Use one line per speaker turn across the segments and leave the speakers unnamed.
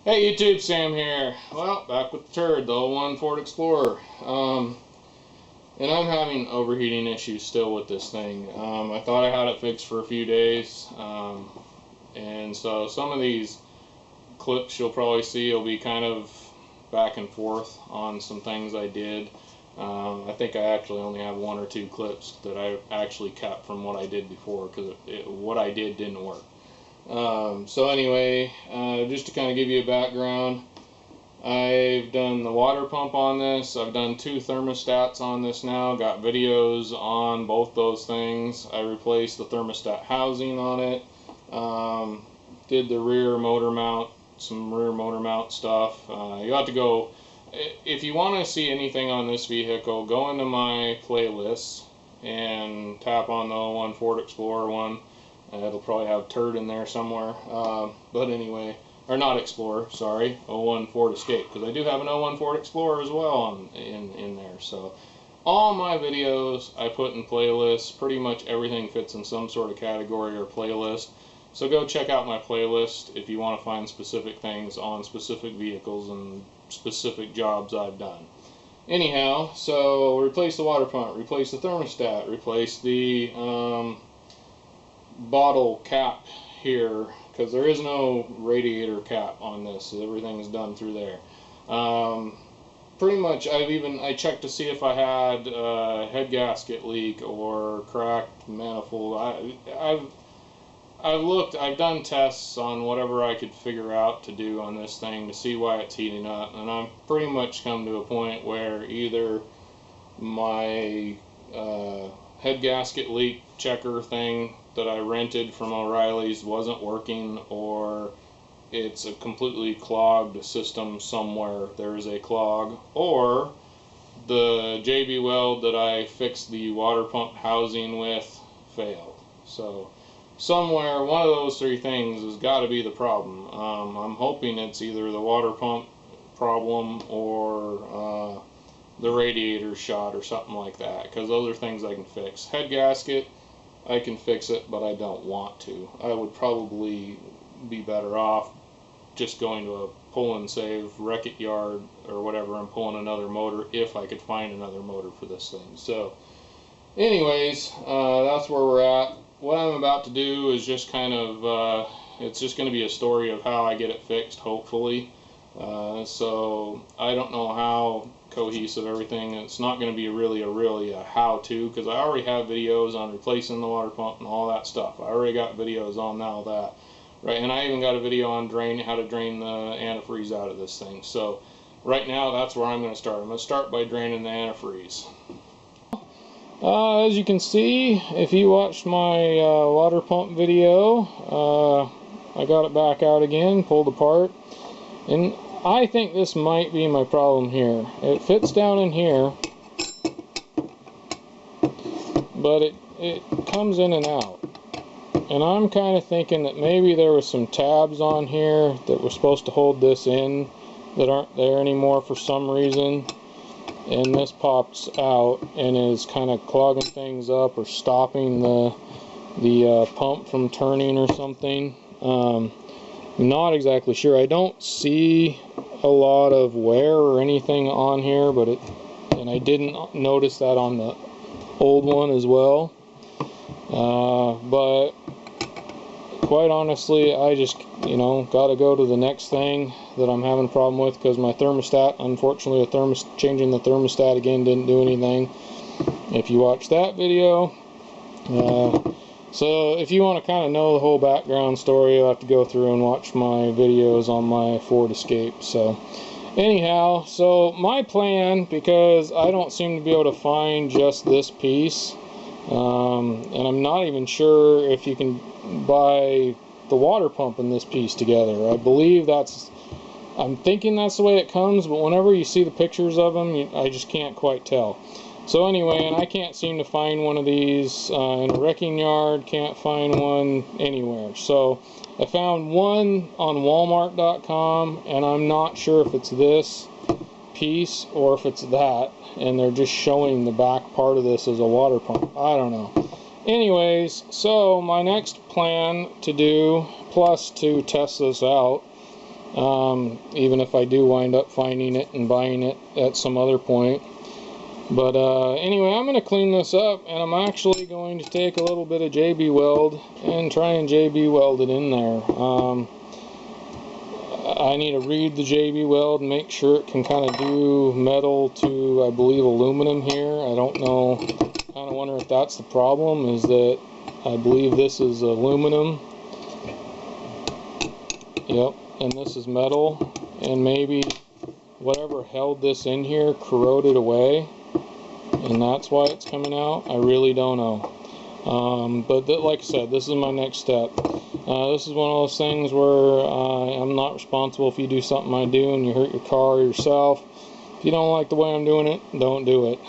Hey YouTube, Sam here. Well, back with the turd, the 01 Ford Explorer. And I'm having overheating issues still with this thing. I thought I had it fixed for a few days. And so some of these clips you'll probably see will be kind of back and forth on some things I did. I think I actually only have one or two clips that I actually kept from what I did before, because what I did didn't work. So anyway, just to kind of give you a background, I've done the water pump on this. I've done 2 thermostats on this now. Got videos on both those things. I replaced the thermostat housing on it. Did the rear motor mount, some rear motor mount stuff. You have to go, if you want to see anything on this vehicle, go into my playlists and tap on the 01 Ford Explorer one. It'll probably have turd in there somewhere, but anyway, or not Explorer, sorry, 01 Ford Escape, because I do have an 01 Ford Explorer as well in there. So all my videos I put in playlists. Pretty much everything fits in some sort of category or playlist. So go check out my playlist if you want to find specific things on specific vehicles and specific jobs I've done. Anyhow, so replace the water pump, replace the thermostat, replace the bottle cap here, because there is no radiator cap on this, so everything is done through there. Pretty much I checked to see if I had head gasket leak or cracked manifold. I've done tests on whatever I could figure out to do on this thing to see why it's heating up, and I've pretty much come to a point where either my head gasket leak checker thing that I rented from O'Reilly's wasn't working, or it's a completely clogged system somewhere. There's a clog, or the JB Weld that I fixed the water pump housing with failed. So somewhere, one of those 3 things has got to be the problem. I'm hoping it's either the water pump problem or the radiator shot or something like that, because those are things I can fix. Head gasket, I can fix it, but I don't want to. I would probably be better off just going to a pull and save wreck-it yard or whatever and pulling another motor if I could find another motor for this thing. So anyways, that's where we're at. What I'm about to do is just kind of, it's just going to be a story of how I get it fixed, hopefully. So I don't know how cohesive everything. It's not going to be really a how-to, because I already have videos on replacing the water pump and all that stuff. I already got videos on all that, right? And I even got a video on how to drain the antifreeze out of this thing. So right now, that's where I'm going to start. I'm going to start by draining the antifreeze. As you can see, if you watched my water pump video, I got it back out again, pulled apart, and I think this might be my problem here. It fits down in here, but it comes in and out. And I'm kind of thinking that maybe there was some tabs on here that were supposed to hold this in that aren't there anymore for some reason. And this pops out and is kind of clogging things up or stopping the pump from turning or something. I'm not exactly sure. I don't see a lot of wear or anything on here, and I didn't notice that on the old one as well. But quite honestly, I just, got to go to the next thing that I'm having a problem with, because my thermostat, unfortunately, changing the thermostat again didn't do anything. If you watch that video, so if you want to kind of know the whole background story, you'll have to go through and watch my videos on my Ford Escape. So anyhow, so my plan, because I don't seem to be able to find just this piece, and I'm not even sure if you can buy the water pump and this piece together. I believe I'm thinking that's the way it comes, but whenever you see the pictures of them, I just can't quite tell. So anyway, and I can't seem to find one of these in a wrecking yard, can't find one anywhere. So I found one on Walmart.com, and I'm not sure if it's this piece or if it's that, and they're just showing the back part of this as a water pump. I don't know. Anyways, so my next plan to do, plus to test this out, even if I do wind up finding it and buying it at some other point. But anyway, I'm going to clean this up, and I'm actually going to take a little bit of JB Weld and try and JB Weld it in there. I need to read the JB Weld and make sure it can kind of do metal to, I believe, aluminum here. I don't know. I kind of wonder if that's the problem, is that I believe this is aluminum. Yep, and this is metal, and maybe whatever held this in here corroded away, and that's why it's coming out. I really don't know. But like I said, this is my next step. This is one of those things where I'm not responsible if you do something I do and you hurt your car or yourself. If you don't like the way I'm doing it, don't do it.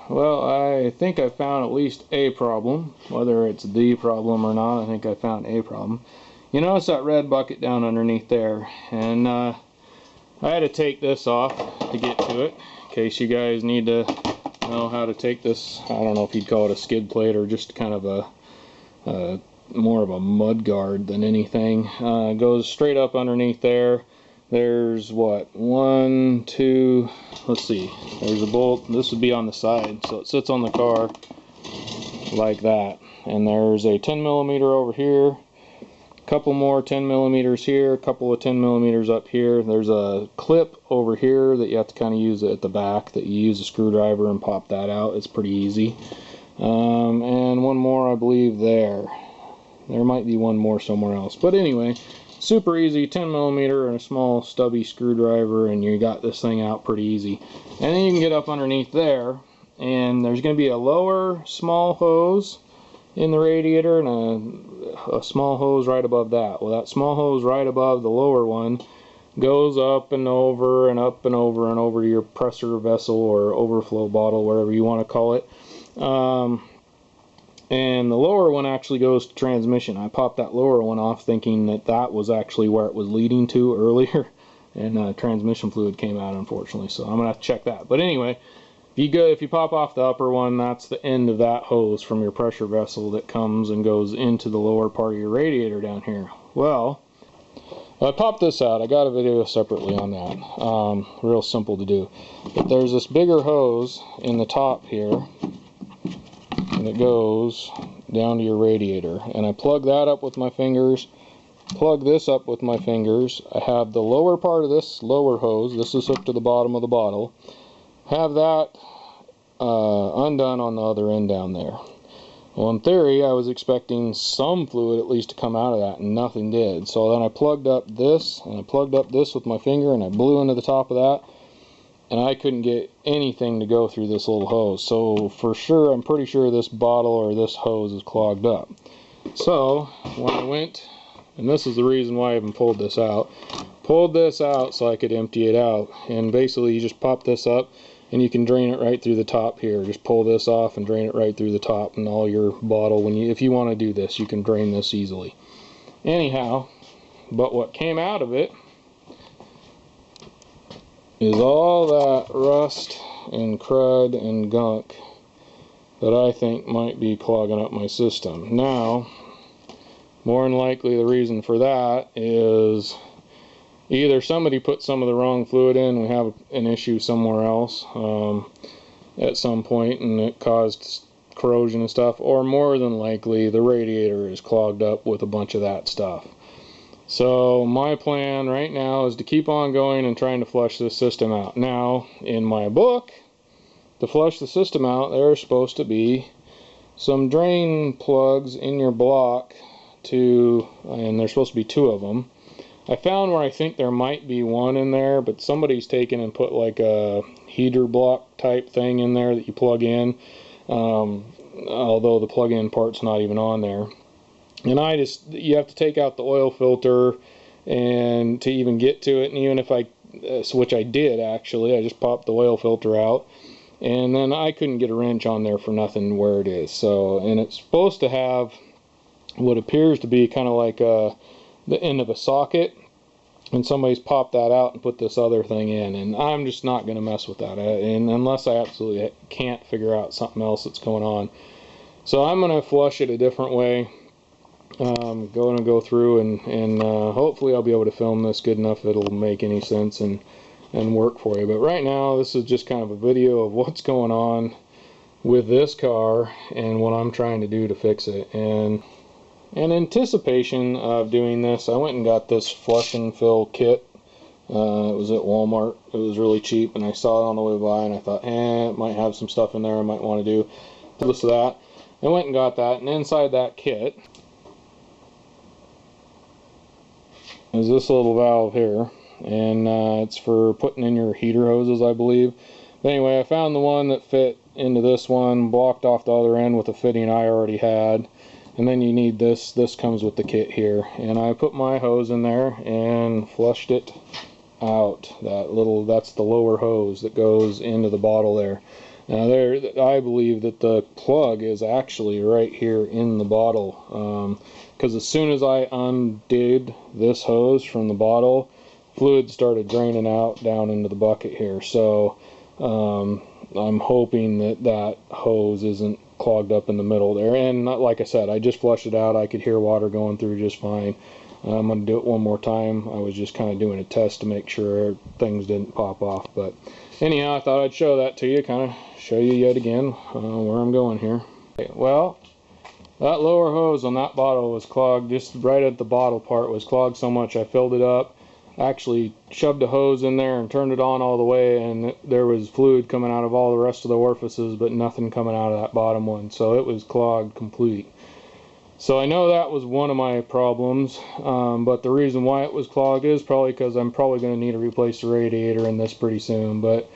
Well, I think I found at least a problem. Whether it's the problem or not, I think I found a problem. You notice that red bucket down underneath there, and I had to take this off to get to it, in case you guys need to know how to take this. I don't know if you'd call it a skid plate or just kind of a more of a mud guard than anything. It goes straight up underneath there. There's what, 1, 2, let's see, there's a bolt. This would be on the side, so it sits on the car like that, and there's a 10mm over here, couple more 10 millimeters here, a couple of 10 millimeters up here. There's a clip over here that you have to kind of use at the back, that you use a screwdriver and pop that out. It's pretty easy. And one more, I believe, there. There might be one more somewhere else. But anyway, super easy, 10 millimeter and a small stubby screwdriver, and you got this thing out pretty easy. And then you can get up underneath there, and there's going to be a lower small hose in the radiator and a small hose right above that. Well, that small hose right above the lower one goes up and over and up and over and over to your pressure vessel or overflow bottle, whatever you want to call it. And the lower one actually goes to transmission. I popped that lower one off thinking that that was actually where it was leading to earlier, and transmission fluid came out, unfortunately, so I'm gonna have to check that. But anyway, if you pop off the upper one, that's the end of that hose from your pressure vessel that comes and goes into the lower part of your radiator down here. Well, I popped this out. I got a video separately on that. Real simple to do. But there's this bigger hose in the top here, and it goes down to your radiator. And I plug that up with my fingers, plug this up with my fingers. I have the lower part of this lower hose, this is hooked to the bottom of the bottle, have that undone on the other end down there. Well, in theory, I was expecting some fluid at least to come out of that, and nothing did. So then I plugged up this, and I plugged up this with my finger, and I blew into the top of that, and I couldn't get anything to go through this little hose. So for sure, I'm pretty sure this bottle or this hose is clogged up. So when I went, and this is the reason why I even pulled this out so I could empty it out. And basically you just pop this up and you can drain it right through the top here. Just pull this off and drain it right through the top, and all your bottle, if you want to do this, you can drain this easily. Anyhow, but what came out of it is all that rust and crud and gunk that I think might be clogging up my system. Now, more than likely the reason for that is either somebody put some of the wrong fluid in, we have an issue somewhere else at some point, and it caused corrosion and stuff, or more than likely the radiator is clogged up with a bunch of that stuff. So my plan right now is to keep on going and trying to flush this system out. Now, in my book, to flush the system out, there's supposed to be some drain plugs in your block and there's supposed to be 2 of them. I found where I think there might be 1 in there, but somebody's taken and put like a heater block type thing in there that you plug in, although the plug-in part's not even on there. And you have to take out the oil filter and to even get to it, and even if which I did actually, I just popped the oil filter out, and then I couldn't get a wrench on there for nothing where it is. So, and it's supposed to have what appears to be kind of like the end of a socket, and somebody's popped that out and put this other thing in, and I'm just not going to mess with that, and unless I absolutely can't figure out something else that's going on. So I'm going to flush it a different way. going to go through and hopefully I'll be able to film this good enough it'll make any sense and work for you. But right now this is just kind of a video of what's going on with this car and what I'm trying to do to fix it. And in anticipation of doing this, I went and got this flush and fill kit. It was at Walmart. It was really cheap, and I saw it on the way by, and I thought, it might have some stuff in there I might want to do. This of that. I went and got that, and inside that kit is this little valve here, and it's for putting in your heater hoses, I believe. But anyway, I found the one that fit into this one, blocked off the other end with a fitting I already had. And then you need this. This comes with the kit here. And I put my hose in there and flushed it out. That's the lower hose that goes into the bottle there. Now I believe that the plug is actually right here in the bottle. Because as soon as I undid this hose from the bottle, fluid started draining out down into the bucket here. So I'm hoping that hose isn't clogged up in the middle there. And like I said, I just flushed it out. I could hear water going through just fine. I'm going to do it one more time. I was just kind of doing a test to make sure things didn't pop off. But anyhow, I thought I'd show that to you, kind of show you yet again where I'm going here. Well, that lower hose on that bottle was clogged. Just right at the bottle part was clogged so much I filled it up. Actually shoved a hose in there and turned it on all the way, and there was fluid coming out of all the rest of the orifices, but nothing coming out of that bottom one, so it was clogged complete. So I know that was one of my problems, but the reason why it was clogged is probably because I'm probably going to need to replace the radiator in this pretty soon. But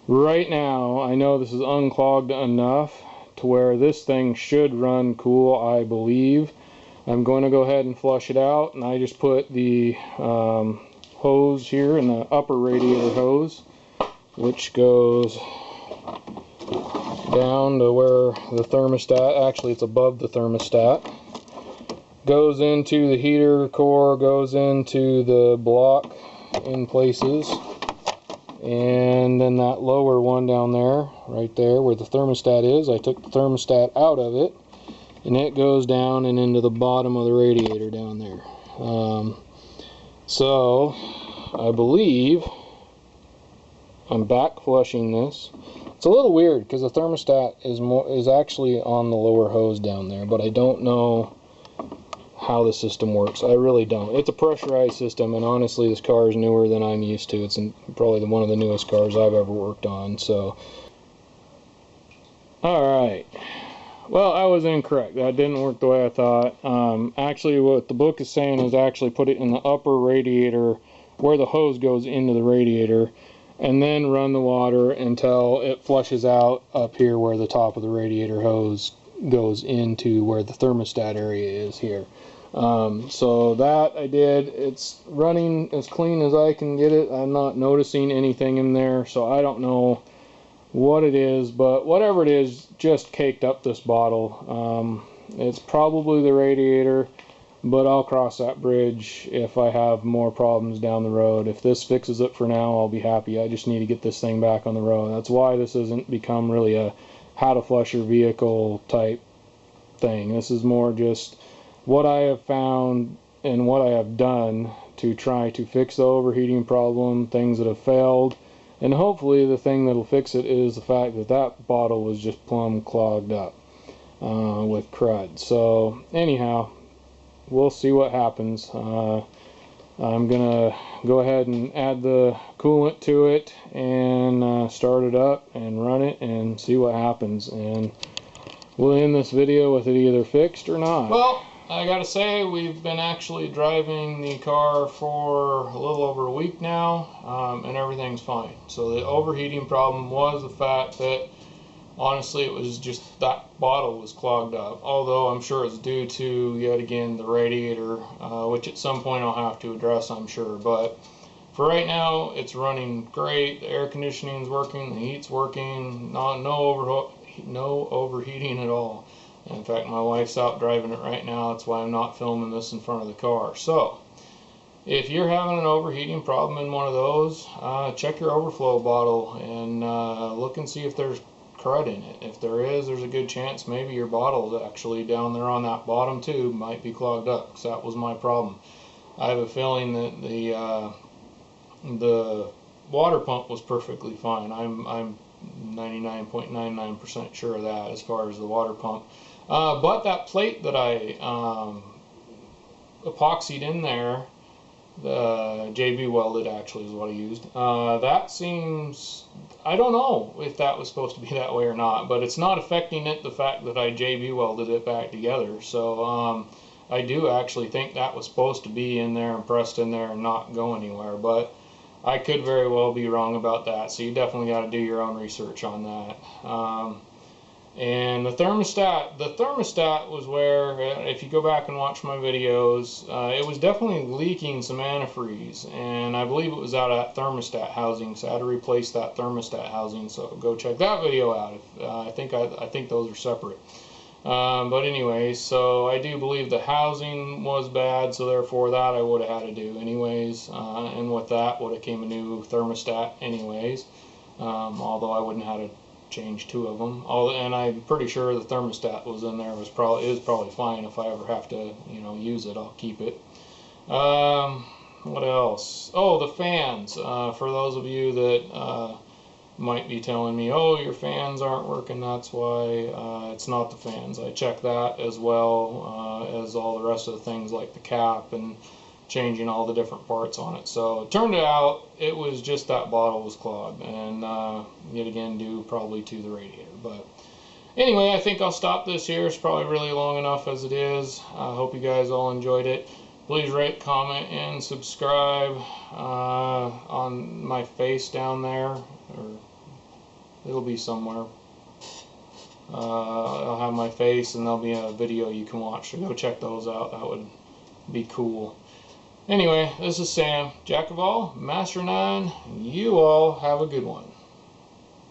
right now I know this is unclogged enough to where this thing should run cool, I believe. I'm going to go ahead and flush it out, and I just put the hose here in the upper radiator hose, which goes down to where the thermostat, actually it's above the thermostat, goes into the heater core, goes into the block in places, and then that lower one down there, right there where the thermostat is, I took the thermostat out of it, and it goes down and into the bottom of the radiator down there. So I believe I'm back flushing this. It's a little weird because the thermostat is actually on the lower hose down there, but I don't know how the system works. I really don't. It's a pressurized system, and honestly this car is newer than I'm used to. It's probably one of the newest cars I've ever worked on. So alright, well, I was incorrect. That didn't work the way I thought. Actually, what the book is saying is actually put it in the upper radiator where the hose goes into the radiator, and then run the water until it flushes out up here where the top of the radiator hose goes into where the thermostat area is here. So that I did. It's running as clean as I can get it. I'm not noticing anything in there, so I don't know what it is, but whatever it is just caked up this bottle. It's probably the radiator, but I'll cross that bridge if I have more problems down the road. If this fixes it for now, I'll be happy. I just need to get this thing back on the road. That's why this hasn't become really a how to flush your vehicle type thing. This is more just what I have found and what I have done to try to fix the overheating problem, things that have failed. And hopefully the thing that'll fix it is the fact that that bottle was just plumb clogged up with crud. So anyhow, we'll see what happens. I'm gonna go ahead and add the coolant to it and start it up and run it and see what happens. And we'll end this video with it either fixed or not. Well, I gotta say, we've been actually driving the car for a little over a week now, and everything's fine. So the overheating problem was the fact that honestly it was just that bottle was clogged up, although I'm sure it's due to yet again the radiator, which at some point I'll have to address, I'm sure. But for right now it's running great. The air conditioning's working, the heat's working, no overheating at all. In fact, my wife's out driving it right now. That's why I'm not filming this in front of the car. So if you're having an overheating problem in one of those, check your overflow bottle and look and see if there's crud in it. If there is, there's a good chance maybe your bottle is actually down there on that bottom tube might be clogged up, because that was my problem. I have a feeling that the water pump was perfectly fine. I'm 99.99% sure of that as far as the water pump. But that plate that I epoxied in there, the JB welded actually is what I used. That seems, I don't know if that was supposed to be that way or not, but it's not affecting it, the fact that I JB welded it back together. So I do actually think that was supposed to be in there and pressed in there and not go anywhere, but I could very well be wrong about that, so you definitely got to do your own research on that. And the thermostat was where, if you go back and watch my videos, it was definitely leaking some antifreeze, and I believe it was out of that thermostat housing, so I had to replace that thermostat housing. So go check that video out. I think those are separate. But anyway, so I do believe the housing was bad, so therefore that I would have had to do anyways, and with that would have came a new thermostat anyways, although I wouldn't have had to change 2 of them. And I'm pretty sure the thermostat was in there, is probably fine. If I ever have to, use it, I'll keep it. What else? Oh, the fans. For those of you that might be telling me, oh, your fans aren't working, that's why. It's not the fans. I checked that as well as all the rest of the things like the cap and changing all the different parts on it. So it turned out it was just that bottle was clogged, and yet again due probably to the radiator. But anyway, I think I'll stop this here. It's probably really long enough as it is. I hope you guys all enjoyed it. Please rate, comment, and subscribe on my face down there, or it'll be somewhere. I'll have my face, and there'll be a video you can watch, so go check those out. That would be cool. Anyway, this is Sam, Jack of all, Master 9. You all have a good one.